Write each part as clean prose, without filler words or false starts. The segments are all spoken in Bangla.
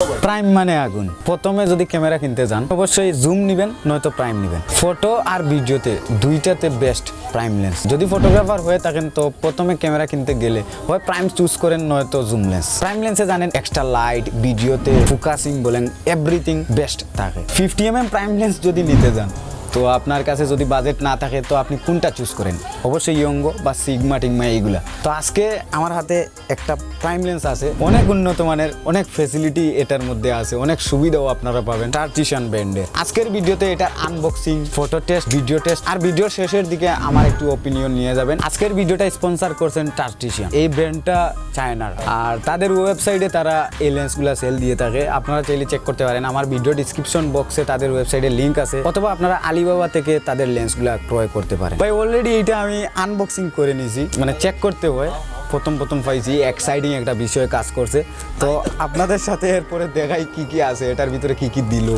প্রাইম মানে আগুন। প্রথমে যদি ক্যামেরা কিনতে যান অবশ্যই জুম নেবেন, নয়তো প্রাইম নেবেন। ফটো আর ভিডিওতে দুইটাতে বেস্ট প্রাইম লেন্স। যদি ফটোগ্রাফার হয়ে থাকেন তো প্রথমে ক্যামেরা কিনতে গেলে হয় প্রাইম চুজ করেন, নয়তো জুম লেন্স। প্রাইম লেন্সে জানেন এক্সট্রা লাইট, ভিডিওতে ফোকাসিং বলেন এভরিথিং বেস্ট থাকে। 50mm প্রাইম লেন্স যদি নিতে যান তো আপনার কাছে যদি বাজেট না থাকে তো আপনি কোনটা চুজ করেন? অবশ্যই ইয়ঙ্গো বা সিগমা টিগমা এইগুলা। তো আজকে আমার হাতে একটা প্রাইম লেন্স আছে, অনেক উন্নত মানের, অনেক ফ্যাসিলিটি এটার মধ্যে আছে, অনেক সুবিধাও আপনারা পাবেন ttartisan ব্র্যান্ডের। আজকের ভিডিওতে এটা unboxing, photo test, video test আর ভিডিওর শেষের দিকে আমার একটু ওপিনিয়ন নিয়ে যাবেন। আজকের ভিডিওটা স্পন্সর করছেন ttartisan। এই ব্র্যান্ডটা চায়নার, আর তাদের ওয়েবসাইটে তারা এই লেন্সগুলো সেল দিয়ে থাকে। আপনারা চাইলে চেক করতে পারেন। আমার ভিডিও ডিসক্রিপশন বক্সে তাদের ওয়েবসাইটের লিঙ্ক আছে, অথবা আপনারা আলিবাবা থেকে তাদের লেন্সগুলো ক্রয় করতে পারেন। ভাই অলরেডি এটা আমি আনবক্সিং করে নিয়েছি, মানে চেক করতে হয়। প্রথম পাইছি, এক্সাইটিং একটা বিষয় কাজ করছে। তো আপনাদের সাথে এরপরে দেখাই কি কি আছে, এটার ভিতরে কি কি দিল,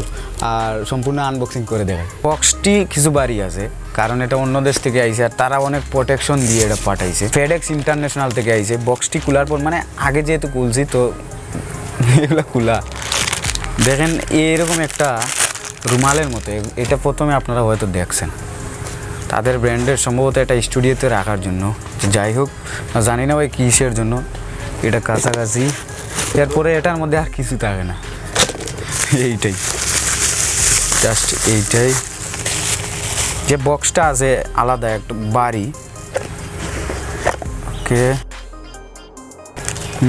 আর সম্পূর্ণ আনবক্সিং করে দেখাই। বক্সটি কিছু বাড়ি আছে, কারণ এটা অন্য দেশ থেকে আইছে আর তারা অনেক প্রোটেকশন দিয়ে এটা পাঠাইছে। ফেডেক্স ইন্টারন্যাশনাল থেকে আইছে। বক্সটি খোলার পর, মানে আগে যেহেতু খুলছি তো এগুলো খোলা, দেখেন এরকম একটা রুমালের মতো। এটা প্রথমে আপনারা হয়তো দেখছেন, তাদের ব্র্যান্ডের সম্ভবত এটা স্টুডিওতে রাখার জন্য। যাই হোক, জানি না ভাই কিসের জন্য, এটা কাছাকাছি। এরপরে এটার মধ্যে আর কিছু থাকে না, এইটাই, জাস্ট এইটাই। যে বক্সটা আছে আলাদা একটা বাড়ি। ওকে,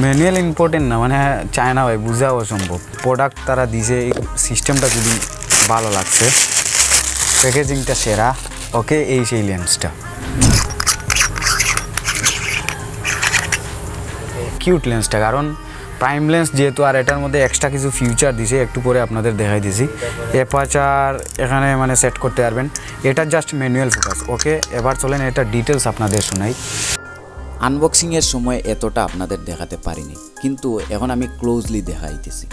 ম্যানুয়াল ইম্পর্টেন্ট না, মানে চায়না ভাই বোঝা অসম্ভব। প্রোডাক্ট তারা দিছে, এই সিস্টেমটা খুবই ভালো লাগছে, প্যাকেজিংটা সেরা। ওকে, এই সেই লেন্সটা কিউট লেন্সটা, কারণ প্রাইম লেন্স যেহেতু, আর এটার মধ্যে এক্সট্রা কিছু ফিউচার দিছে, একটু পরে আপনাদের দেখাই দিছি। অ্যাপারচার এখানে মানে সেট করতে পারবেন। এটা জাস্ট ম্যানুয়াল ফোকাস। ওকে, এবার চলেন এটা ডিটেলস আপনাদের শোনাই। আনবক্সিংয়ের সময় এতটা আপনাদের দেখাতে পারিনি, কিন্তু এখন আমি ক্লোজলি দেখাইতেছি।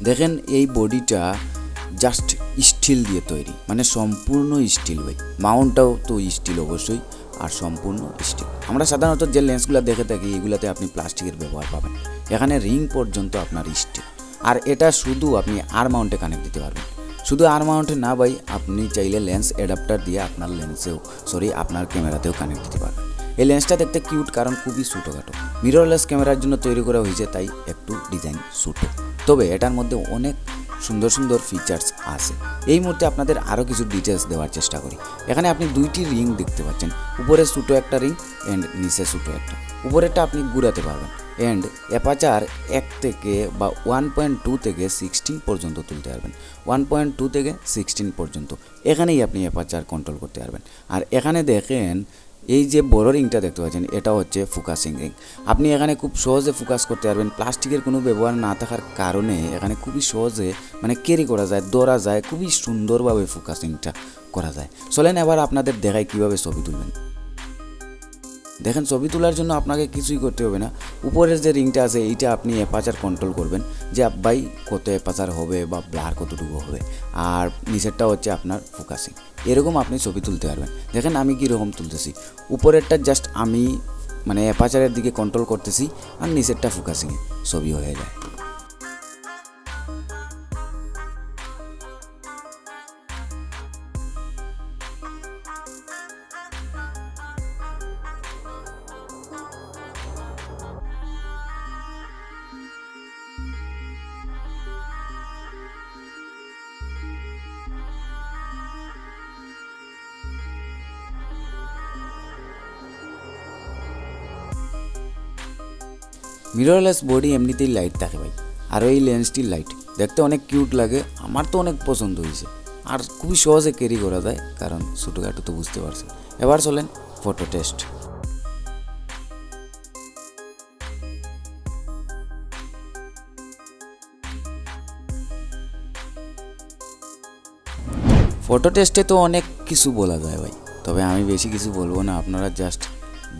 দেখেন এই বডিটা জাস্ট স্টিল দিয়ে তৈরি, মানে সম্পূর্ণ স্টিল। ভাই মাউন্টটাও তো স্টিল অবশ্যই, আর সম্পূর্ণ স্টিল। আমরা সাধারণত যে লেন্সগুলো দেখে থাকি এগুলাতে আপনি প্লাস্টিকের ব্যবহার পাবেন, এখানে রিং পর্যন্ত আপনার স্টিল। আর এটা শুধু আপনি আর মাউন্টে কানেক্ট দিতে পারবেন। শুধু আর মাউন্টে না ভাই, আপনি চাইলে লেন্স অ্যাডাপ্টার দিয়ে আপনার আপনার ক্যামেরাতেও কানেক্ট দিতে পারবেন। এই লেন্সটা দেখতে কিউট, কারণ খুবই ছোটোখাটো। মিররলেস ক্যামেরার জন্য তৈরি করা হয়েছে, তাই একটু ডিজাইন ছোটো। তবে এটার মধ্যে অনেক সুন্দর সুন্দর ফিচার্স আছে। এই মুহূর্তে আপনাদের আরও কিছু ডিটেলস দেওয়ার চেষ্টা করি। এখানে আপনি দুইটি রিং দেখতে পাচ্ছেন, উপরে ছোটো একটা রিং অ্যান্ড নিচে ছোটো একটা। উপরেরটা আপনি ঘুরাতে পারবেন, অ্যান্ড অ্যাপারচার 1 থেকে বা 1.2 থেকে 16 পর্যন্ত তুলতে পারবেন। 1.2 থেকে 16 পর্যন্ত এখানেই আপনি অ্যাপারচার কন্ট্রোল করতে পারবেন। আর এখানে দেখেন এই যে বড় রিংটা দেখতে পাচ্ছেন, এটা হচ্ছে ফোকাসিং রিং। আপনি এখানে খুব সহজে ফোকাস করতে পারবেন। প্লাস্টিকের কোনো ব্যবহার না থাকার কারণে এখানে খুবই সহজে মানে ক্যারি করা যায়, ধরা যায়, খুবই সুন্দরভাবে ফোকাসিংটা করা যায়। চলেন এবার আপনাদের দেখাই কীভাবে ছবি তুলবেন। দেখেন, ছবি তোলার জন্য আপনাকে কিছুই করতে হবে না। উপরের যে রিংটা আছে এইটা আপনি অ্যাপারচার কন্ট্রোল করবেন, যে ভাই কত অ্যাপারচার হবে বা ব্লার কতটুকু হবে, আর নিচেরটা হচ্ছে আপনার ফোকাসিং। এরকম আপনি ছবি তুলতে পারবেন। দেখেন আমি কীরকম তুলতেছি, উপরেরটা জাস্ট আমি মানে অ্যাপারচারের দিকে কন্ট্রোল করতেছি, আর নিচেরটা ফোকাসিংয়ে ছবি হয়ে যায়। মিররলেস বডি এমনিতেই লাইট থাকে ভাই, আর এই লেন্সটির লাইট দেখতে অনেক কিউট লাগে। আমার তো অনেক পছন্দ হয়েছে, আর খুবই সহজে ক্যারি করা যায়, কারণ ছোটোখাটো তো বুঝতে পারছেন। এবার চলেন ফটো টেস্ট। ফটো টেস্টে তো অনেক কিছু বলা যায় ভাই, তবে আমি বেশি কিছু বলবো না, আপনারা জাস্ট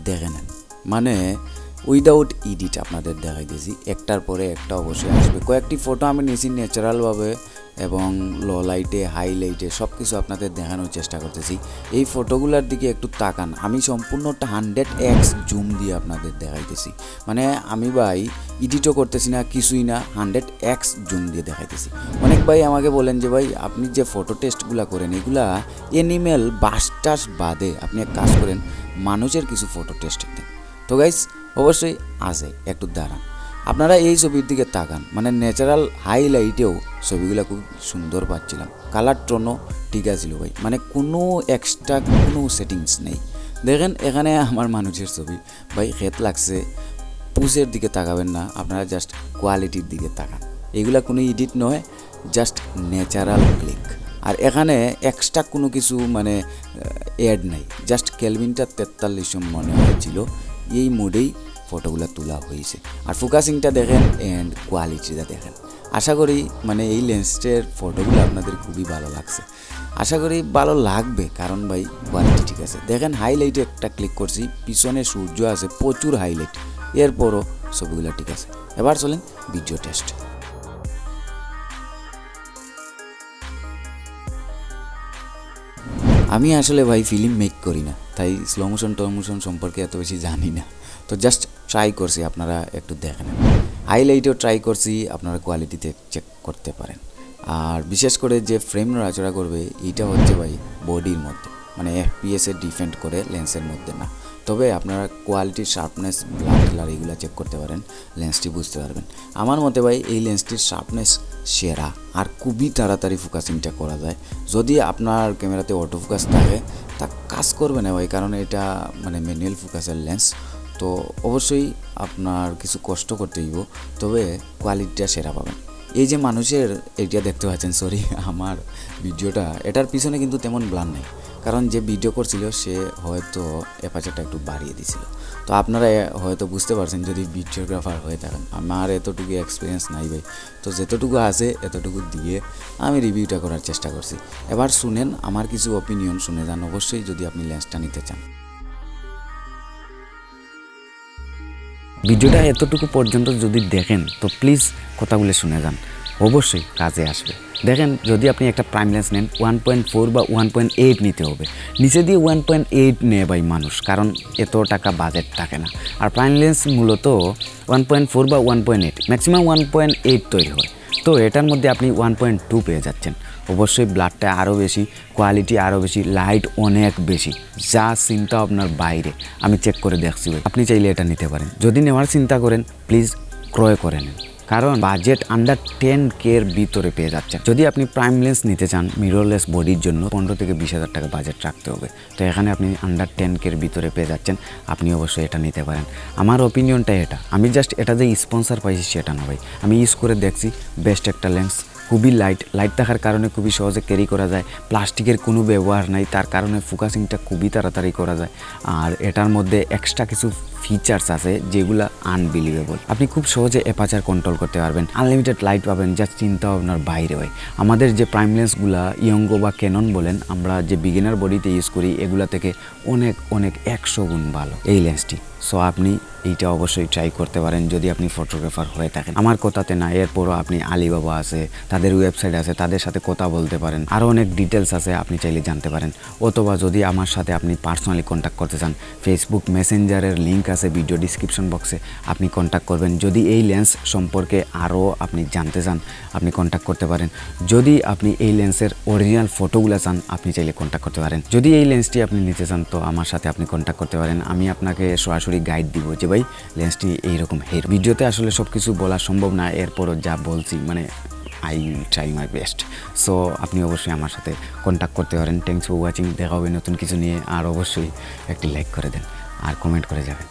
দেখে নেন। মানে উইদাউট এডিট আপনাদের দেখাই দিয়েছি, একটার পরে একটা অবশ্যই আসবে। কয়েকটি ফটো আমি নিয়েছি ন্যাচারালভাবে, এবং লো লাইটে হাই লাইটে সব কিছু আপনাদের দেখানোর চেষ্টা করতেছি। এই ফটোগুলোর দিকে একটু তাকান, আমি সম্পূর্ণটা 100x জুম দিয়ে আপনাদের দেখাইতেছি। মানে আমি ভাই এডিটও করতেছি না, কিছুই না, 100x জুম দিয়ে দেখাইতেছি। অনেক ভাই আমাকে বলেন যে ভাই আপনি যে ফটো টেস্টগুলো করেন এগুলা অ্যানিমেল বাসটাস বাদে আপনি এক কাজ করেন, মানুষের কিছু ফটো টেস্ট দেন। তো গাইস অবশ্যই আছে, একটু দাঁড়ান, আপনারা এই ছবির দিকে তাকান, মানে ন্যাচারাল হাইলাইটেও ছবিগুলো খুব সুন্দর পাচ্ছিলাম, কালার টোনও ঠিক আছিল ভাই, মানে কোনো এক্সট্রা কোনো সেটিংস নেই। দেখেন এখানে আমার মানুষের ছবি ভাই, খেত লাগছে, পুজের দিকে তাকাবেন না, আপনারা জাস্ট কোয়ালিটির দিকে তাকান, এগুলা কোনো এডিট নয়, জাস্ট ন্যাচারাল ক্লিক। আর এখানে এক্সট্রা কোনো কিছু মানে অ্যাড নাই, জাস্ট কেলভিনটা 43 মনে হয়েছিল, এই মোডেই ফটোগুলো তোলা হয়েছে। আর ফোকাসিংটা দেখেন অ্যান্ড কোয়ালিটিটা দেখেন, আশা করি মানে এই লেন্সের ফটোগুলো আপনাদের খুবই ভালো লাগছে, আশা করি ভালো লাগবে, কারণ ভাই কোয়ালিটি ঠিক আছে। দেখেন হাইলাইটে একটা ক্লিক করছি, পিছনে সূর্য আছে, প্রচুর হাইলাইট, এরপরও ছবিগুলো ঠিক আছে। এবার চলেন ভিডিও টেস্ট। আমি আসলে ভাই ফিল্ম মেক করি না, তাই স্লো মোশন টমোশন সম্পর্কে এত বেশি জানি না, তো জাস্ট ট্রাই করছি, আপনারা একটু দেখেন। হাইলাইটেও ট্রাই করছি, আপনারা কোয়ালিটিতে চেক করতে পারেন। আর বিশেষ করে যে ফ্রেম নড়াচড়া করবে এইটা হচ্ছে ভাই বডির মধ্যে, মানে FPS এ ডিপেন্ড করে, লেন্সের মধ্যে না। তবে আপনারা কোয়ালিটির শার্পনেস, ব্লাড কালার এগুলো চেক করতে পারেন, লেন্সটি বুঝতে পারবেন। আমার মতে ভাই এই লেন্সটির শার্পনেস সেরা, আর খুবই তাড়াতাড়ি ফোকাসিংটা করা যায়। যদি আপনার ক্যামেরাতে অটো ফোকাস থাকে তা কাজ করবে না ভাই, কারণ এটা মানে ম্যানুয়াল ফোকাসের লেন্স, তো অবশ্যই আপনার কিছু কষ্ট করতে হইব, তবে কোয়ালিটিটা সেরা পাবেন। এই যে মানুষের এইটা দেখতে পাচ্ছেন, সরি আমার ভিডিওটা, এটার পিছনে কিন্তু তেমন ব্লার নেই, কারণ যে ভিডিও করছিল সে হয়তো অ্যাপারচারটা একটু বাড়িয়ে দিছিল। তো আপনারা হয়তো বুঝতে পারছেন যদি ভিডিওগ্রাফার হয়ে থাকেন, আমার এতটুকু এক্সপিরিয়েন্স নাই ভাই, তো যেতটুকু আছে এতটুকু দিয়ে আমি রিভিউটা করার চেষ্টা করছি। এবার শুনেন আমার কিছু অপিনিয়ন, শুনে যান অবশ্যই যদি আপনি লেন্সটা নিতে চান। ভিডিওটা এতটুকু পর্যন্ত যদি দেখেন তো প্লিজ কথাগুলো শুনে যান, অবশ্যই কাজে আসবে। দেখেন যদি আপনি একটা প্রাইম লেন্স নেন 1.4 বা 1.8 নিতে হবে, নিচে দিয়ে 1.8 নেয় ভাই মানুষ, কারণ এত টাকা বাজেট থাকে না। আর প্রাইম লেন্স মূলত 1.4 বা 1.8, ম্যাক্সিমাম 1.8 তৈরি হয়, তো এটার মধ্যে আপনি 1.2 পেয়ে যাচ্ছেন। অবশ্যই ব্লাডটা আরও বেশি, কোয়ালিটি আরও বেশি, লাইট অনেক বেশি, যা চিন্তা আপনার বাইরে, আমি চেক করে দেখছি ভাই। আপনি চাইলে এটা নিতে পারেন, যদি নেওয়ার চিন্তা করেন প্লিজ ক্রয় করে নেন, কারণ বাজেট আন্ডার 10K এর ভিতরে পেয়ে যাচ্ছেন। যদি আপনি প্রাইম লেন্স নিতে চান মিররলেস বডির জন্য 15 থেকে 20,000 টাকা বাজেট রাখতে হবে, তো এখানে আপনি আন্ডার 10K এর ভিতরে পেয়ে যাচ্ছেন, আপনি অবশ্যই এটা নিতে পারেন। আমার অপিনিয়নটা এটা, আমি জাস্ট এটা যে স্পন্সর পাইছি সেটা না ভাই, আমি ইউজ করে দেখছি, বেস্ট একটা লেন্স, খুবই লাইট থাকার কারণে খুবই সহজে ক্যারি করা যায়, প্লাস্টিকের কোনো ব্যবহার নাই, তার কারণে ফোকাসিংটা খুবই তাড়াতাড়ি করা যায়। আর এটার মধ্যে এক্সট্রা কিছু ফিচার্স আছে যেগুলো আনবিলিভেবল, আপনি খুব সহজে অ্যাপারচার কন্ট্রোল করতে পারবেন, আনলিমিটেড লাইট পাবেন, যা চিন্তা ভাবনার বাইরে হয়। আমাদের যে প্রাইম লেন্সগুলা ইয়ঙ্গো বা ক্যানন বলেন, আমরা যে বিগিনার বডিতে ইউজ করি এগুলা থেকে অনেক 100 গুণ ভালো এই লেন্সটি। সো আপনি এইটা অবশ্যই ট্রাই করতে পারেন যদি আপনি ফটোগ্রাফার হয়ে থাকেন। আমার কথাতে না, এরপরও আপনি আলিবাবা আছে, তাদের ওয়েবসাইট আছে, তাদের সাথে কথা বলতে পারেন, আরও অনেক ডিটেলস আছে, আপনি চাইলে জানতে পারেন। অথবা যদি আমার সাথে আপনি পার্সোনালি কন্ট্যাক্ট করতে চান, ফেসবুক মেসেঞ্জারের লিঙ্ক আছে ভিডিও ডিসক্রিপশন বক্সে, আপনি কন্ট্যাক্ট করবেন। যদি এই লেন্স সম্পর্কে আরও আপনি জানতে চান আপনি কন্ট্যাক্ট করতে পারেন। যদি আপনি এই লেন্সের অরিজিনাল ফটোগুলো চান আপনি চাইলে কন্ট্যাক্ট করতে পারেন। যদি এই লেন্সটি আপনি নিতে চান তো আমার সাথে আপনি কন্ট্যাক্ট করতে পারেন, আমি আপনাকে সরাসরি গাইড দিব যে ভাই লেন্সটি এইরকম হের। ভিডিওতে আসলে সব কিছু বলা সম্ভব না, এরপরও যা বলছি মানে I try my best. So আপনি অবশ্যই আমার সাথে কন্ট্যাক্ট করতে পারেন। থ্যাংকস ফর ওয়াচিং, দেখা হবে নতুন কিছু নিয়ে, আর অবশ্যই একটি লাইক করে দেন আর কমেন্ট করে যাবেন।